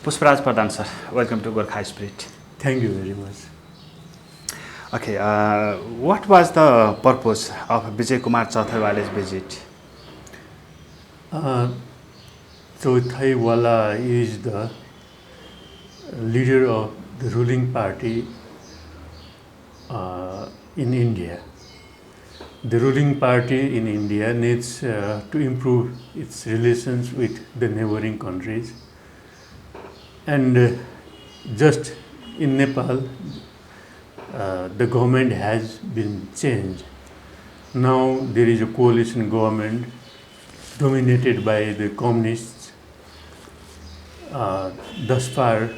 Pushpa Raj Pradhan, sir. Welcome to Gorkha Spirit. Thank you very much. Okay, what was the purpose of Vijay Kumar Chauthaiwala's visit? Chauthaiwala is the leader of the ruling party in India. The ruling party in India needs to improve its relations with the neighboring countries. And just in Nepal, the government has been changed. Now there is a coalition government dominated by the communists. Thus far,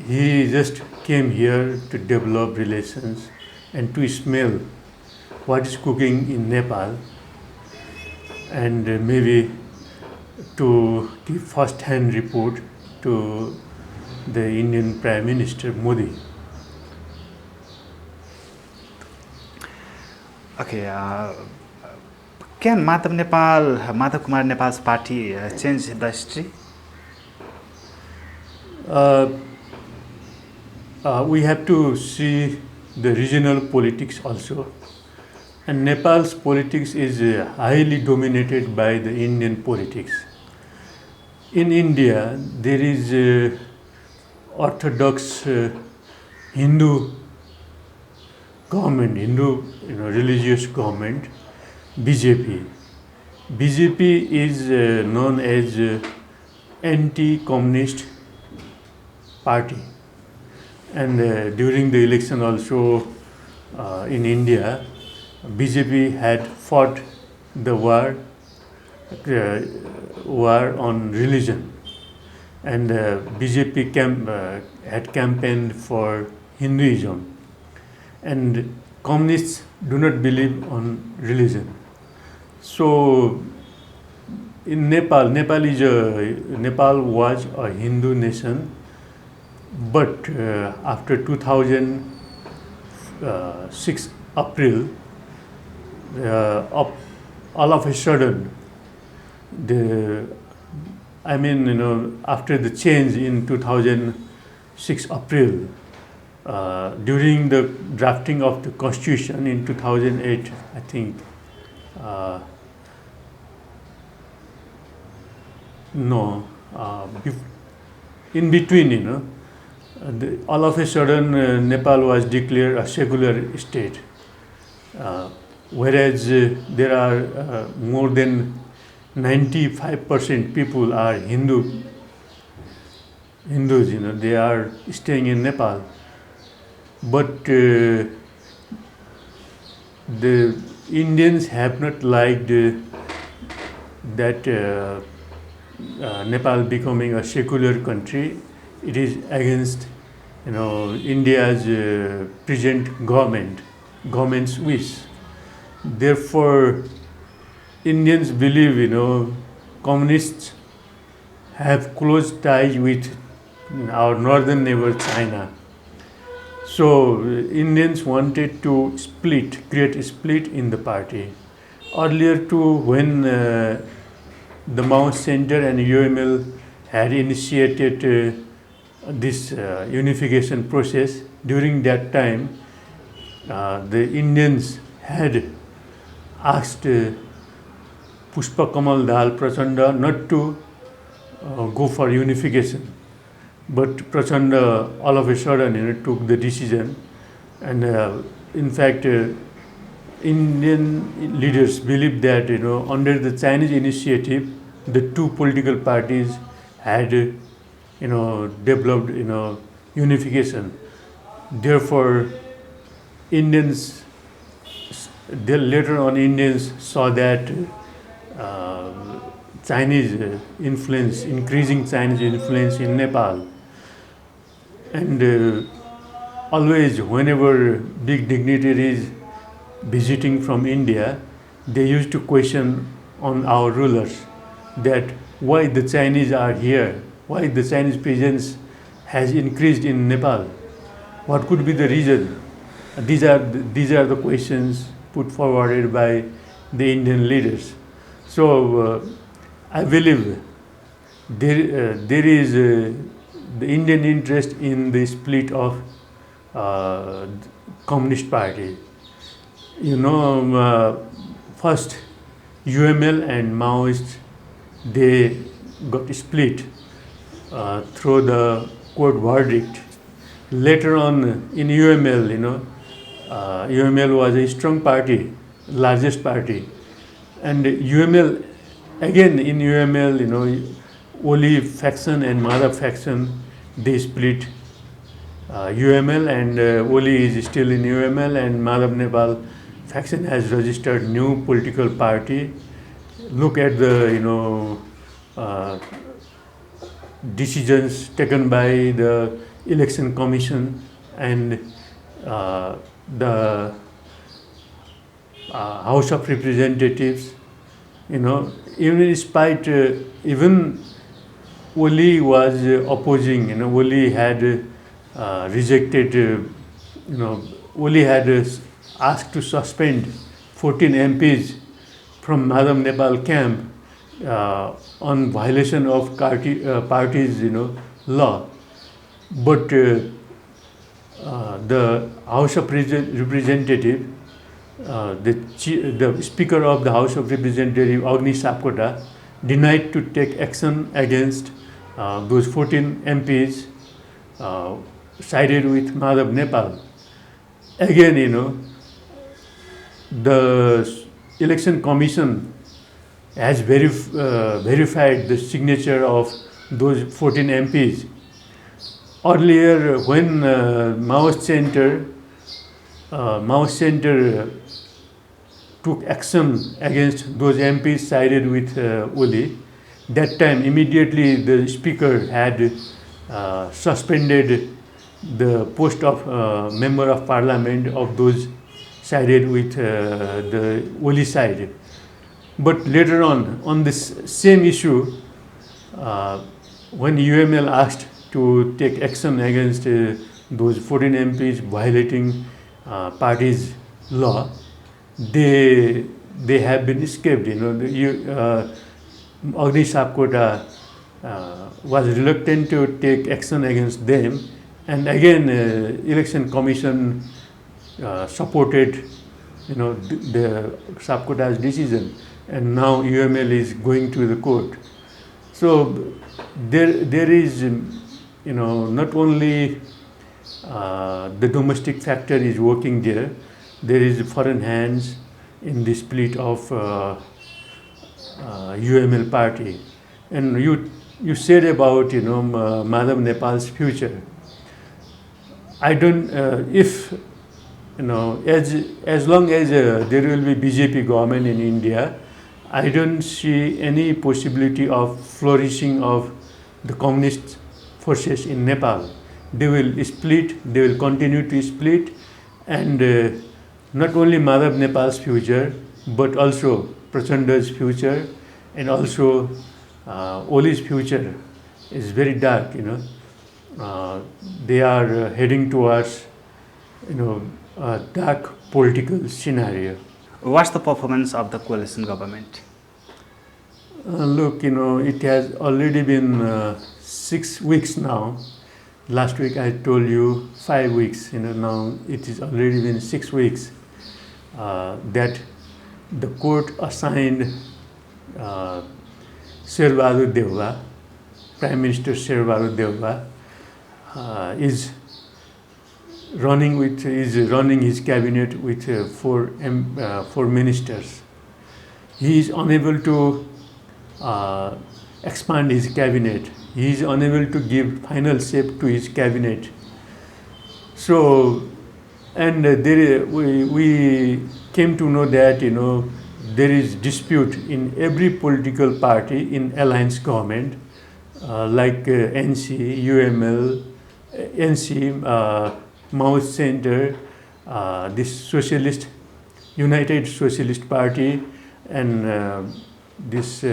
he just came here to develop relations and to smell what is cooking in Nepal, and maybe to give first-hand report to the Indian Prime Minister Modi. Okay, can Madhav Kumar Nepal's party change the history? We have to see the regional politics also. And Nepal's politics is highly dominated by the Indian politics. In India, there is orthodox Hindu government, Hindu religious government, BJP. BJP is known as anti-communist party. And during the election also in India, BJP had fought the war on religion, and BJP had campaigned for Hinduism, and communists do not believe on religion. So in Nepal was a Hindu nation, but after 2006 April, all of a sudden, after the change in 2006 April, during the drafting of the constitution in 2008, I think, in between, all of a sudden Nepal was declared a secular state. Whereas there are more than 95% people are Hindus, they are staying in Nepal. But the Indians have not liked that Nepal becoming a secular country. It is against India's present government's wish. Therefore, Indians believe, communists have close ties with our northern neighbor China. So Indians wanted to create a split in the party. Earlier too, when the Maoist Center and UML had initiated this unification process, during that time, the Indians had asked Pushpa Prachanda not to go for unification, but Prachanda all of a sudden took the decision, and in fact Indian leaders believe that under the Chinese initiative, the two political parties had developed unification. Therefore, later on Indians saw that increasing Chinese influence in Nepal, and always whenever big dignitaries visiting from India, they used to question on our rulers that why the Chinese are here, why the Chinese presence has increased in Nepal, what could be the reason? These are the questions put forwarded by the Indian leaders. So I believe there is the Indian interest in the split of Communist Party. You know, first UML and Maoists, they got split through the court verdict. Later on in UML, UML was a strong party, largest party, and UML, again in UML, Oli faction and Madhav faction, they split. UML and Oli is still in UML, and Madhav Nepal faction has registered new political party. Look at the decisions taken by the election commission and the House of Representatives. Even in spite, even Oli was opposing. Oli had rejected. Oli had asked to suspend 14 MPs from Madhav Nepal camp on violation of party's law, but the House of Representatives, the Speaker of the House of Representatives, Agni Sapkota, denied to take action against those 14 MPs sided with Madhav Nepal. Again, the election commission has verified the signature of those 14 MPs. Earlier, when Maoist Center took action against those MPs sided with Oli, that time immediately the speaker had suspended the post of member of parliament of those sided with the Oli side. But later on this same issue, when UML asked to take action against those 14 MPs violating party's law, they have been escaped. Agni Sapkota was reluctant to take action against them, and again election commission supported the Sapkota's decision, and now UML is going to the court. So there is not only the domestic factor is working there, there is foreign hands in the split of UML party. And you said about Madhav Nepal's future. I don't if as long as there will be BJP government in India, I don't see any possibility of flourishing of the communist forces in Nepal. They will split, they will continue to split, and not only Madhav Nepal's future, but also Prachanda's future, and also Oli's future is very dark. They are heading towards a dark political scenario. What's the performance of the coalition government? Look, it has already been 6 weeks now. Last week I told you 5 weeks. Now it is already been 6 weeks that the court assigned Sherbahadur Deoba, Prime Minister Sherbahadur Deoba, is running his cabinet with four ministers. He is unable to expand his cabinet. He is unable to give final shape to his cabinet. So, and we came to know that there is dispute in every political party in alliance government, like NC, UML, NC, Maoist Center, this United Socialist Party, and this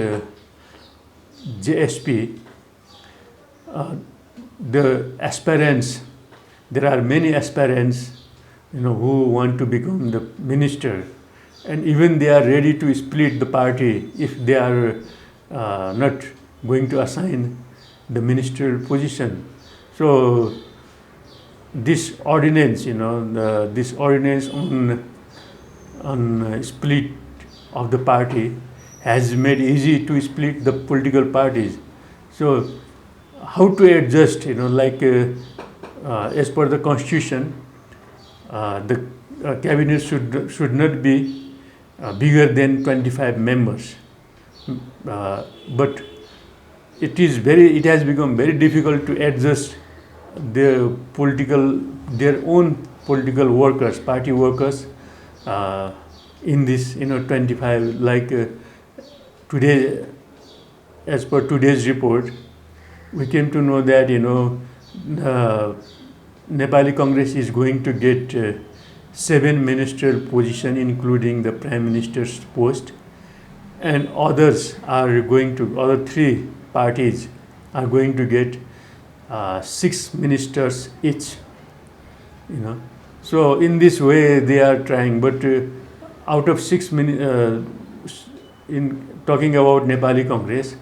JSP. The aspirants, there are many aspirants, who want to become the minister, and even they are ready to split the party if they are not going to assign the ministerial position. So this ordinance, this ordinance on split of the party has made easy to split the political parties. So how to adjust, as per the constitution, the cabinet should not be bigger than 25 members. But it has become very difficult to adjust their own political workers, party workers, in this 25, today, as per today's report, we came to know that Nepali Congress is going to get 7 ministerial positions, including the Prime Minister's post, and other 3 parties are going to get 6 ministers each. So in this way they are trying, but out of 6 in talking about Nepali Congress,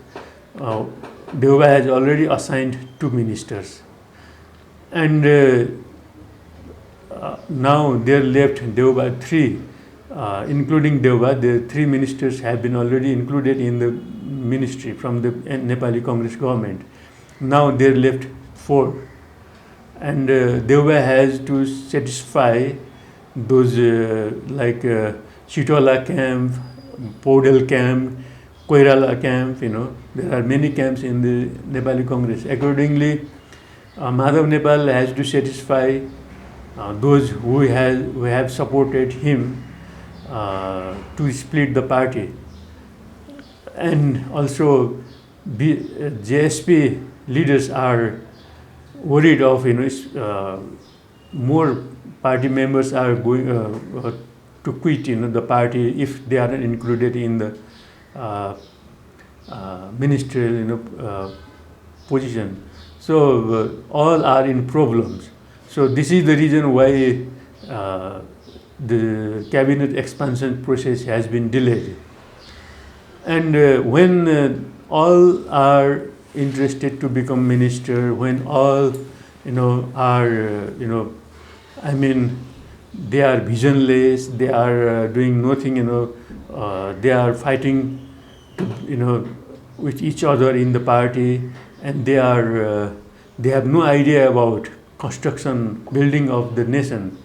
Deuba has already assigned 2 ministers, and now there left Deuba 3, including Deuba. The 3 ministers have been already included in the ministry from the Nepali Congress government. Now there left 4, and Deuba has to satisfy those Chitola camp, Podel camp, Koirala camp. There are many camps in the Nepali Congress. Accordingly, Madhav Nepal has to satisfy those who have supported him to split the party, and also JSP leaders are worried of more party members are going to quit the party if they are not included in the ministerial position. So all are in problems. So this is the reason why the cabinet expansion process has been delayed. And when all are interested to become minister, when all are they are visionless, they are doing nothing, they are fighting with each other in the party, and they have no idea about construction, building of the nation.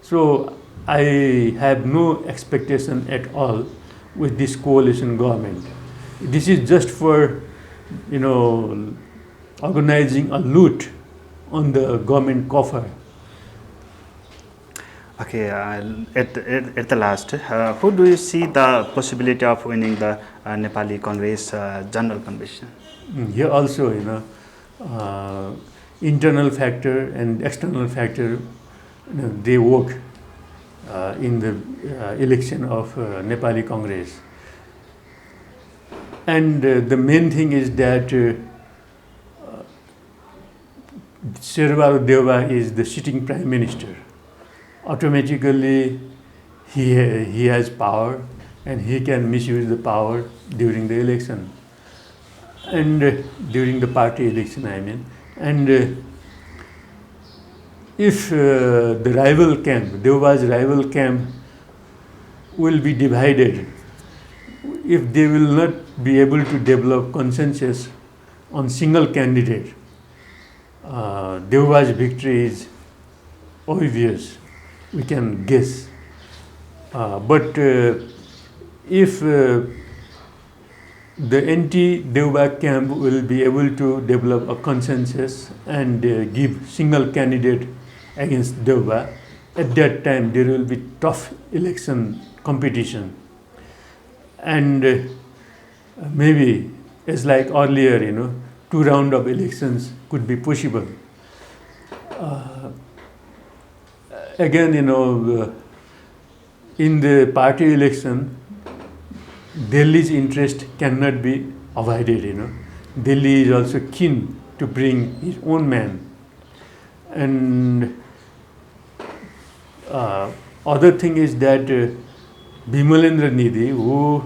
So I have no expectation at all with this coalition government. This is just for organizing a loot on the government coffer. Okay, at the last, who do you see the possibility of winning the Nepali Congress General Convention? Here also, internal factor and external factor, they work in the election of Nepali Congress. And the main thing is that Sherbaru Deuba is the sitting Prime Minister. Automatically, he has power, and he can misuse the power during the election, and during the party election, And if the rival camp, Deuba's rival camp, will be divided, if they will not be able to develop consensus on single candidate, Deuba's victory is obvious. We can guess. But if the anti-Deuba camp will be able to develop a consensus and give single candidate against Deuba, at that time there will be tough election competition. And maybe, as like earlier, 2 rounds of elections could be possible. Again, in the party election, Delhi's interest cannot be avoided. Delhi is also keen to bring his own man. And other thing is that Bimalendra Nidhi, who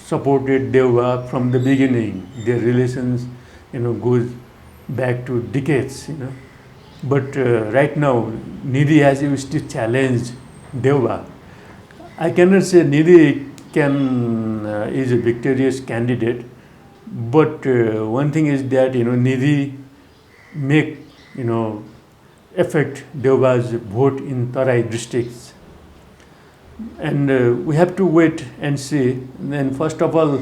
supported Deva from the beginning. Their relations, goes back to decades. But right now, Nidhi has used to challenge Deva. I cannot say Nidhi is a victorious candidate, but one thing is that Nidhi make affect Deva's vote in Tarai districts, and we have to wait and see. Then first of all,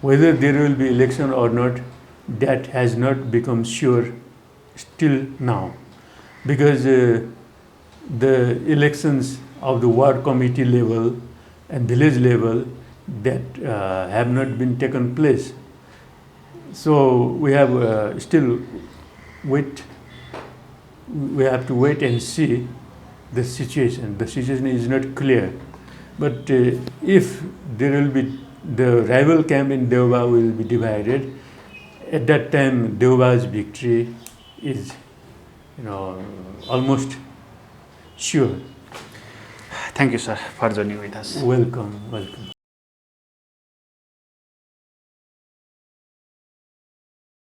whether there will be election or not, that has not become sure still now, because the elections of the ward committee level and village level that have not been taken place. So we have still wait. We have to wait and see the situation. The situation is not clear, but if there will be the rival camp in Deva will be divided, at that time Deva's victory is almost sure. Thank you, sir, for joining with us. Welcome.